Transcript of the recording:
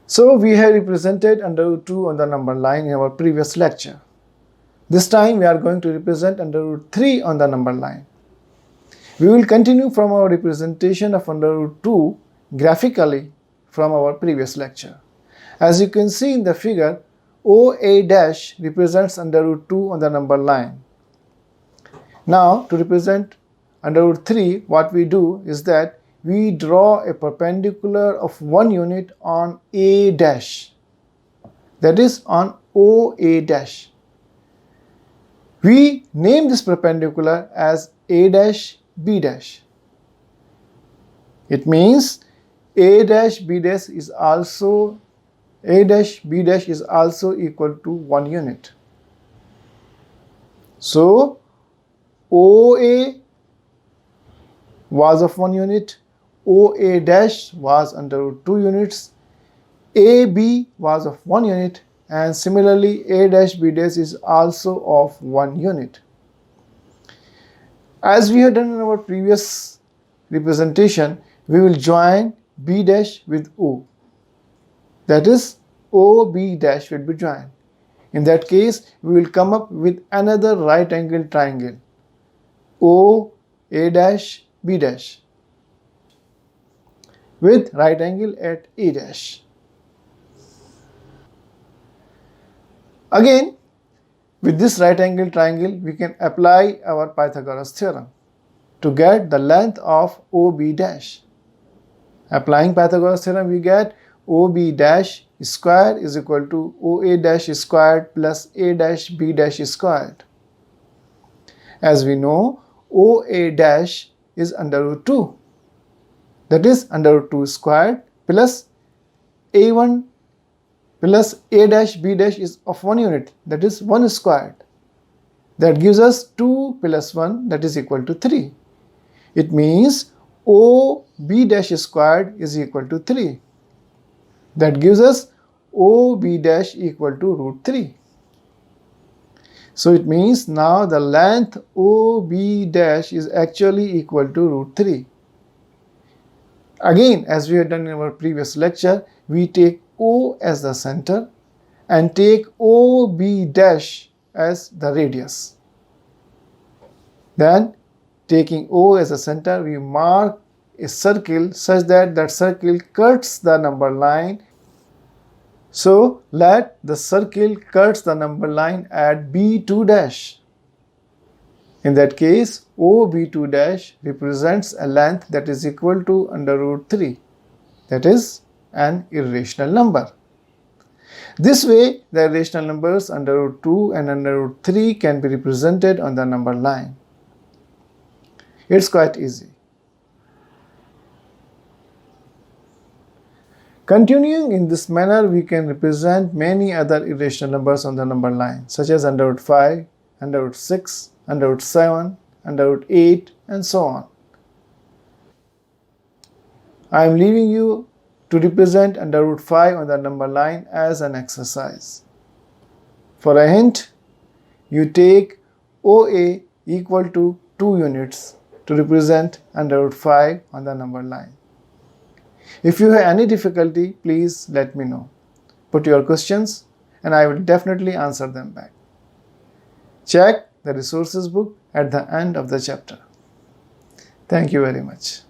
So we have represented under root 2 on the number line in our previous lecture. This time we are going to represent under root 3 on the number line. We will continue from our representation of under root 2 graphically from our previous lecture. As you can see in the figure, OA dash represents under root 2 on the number line. Now to represent under root 3, what we do is that we draw a perpendicular of 1 unit on A dash, that is on OA dash. We name this perpendicular as A dash B dash. It means A dash B dash is also equal to 1 unit. So OA was of 1 unit, OA dash was under root 2 units, AB was of 1 unit, and similarly A dash B dash is also of 1 unit. As we had done in our previous representation, we will join B dash with O. That is, OB dash will be joined. In that case, we will come up with another right angle triangle, OA dash B dash, with right angle at A dash. Again, with this right angle triangle, we can apply our Pythagoras theorem to get the length of OB dash. Applying Pythagoras theorem, we get OB dash squared is equal to OA dash squared plus A dash B dash squared. As we know, OA dash is under root 2. That is under root 2 squared plus A1 plus A dash B dash is of 1 unit, that is 1 squared. That gives us 2 plus 1, that is equal to 3. It means OB dash squared is equal to 3. That gives us OB dash equal to root 3. So it means now the length OB dash is actually equal to root 3. Again, as we had done in our previous lecture, we take O as the center and take OB dash as the radius. Then, taking O as a center, we mark a circle such that that circle cuts the number line. So, let the circle cuts the number line at B2 dash. In that case, OB2 dash represents a length that is equal to under root 3. That is an irrational number. This way, the irrational numbers under root 2 and under root 3 can be represented on the number line. It's quite easy. Continuing in this manner, we can represent many other irrational numbers on the number line, such as under root 5, under root 6, under root 7, under root 8, and so on. I am leaving you to represent under root 5 on the number line as an exercise. For a hint, you take OA equal to 2 units to represent under root 5 on the number line. If you have any difficulty, please let me know. Put your questions and I will definitely answer them back. Check the resources book at the end of the chapter. Thank you very much.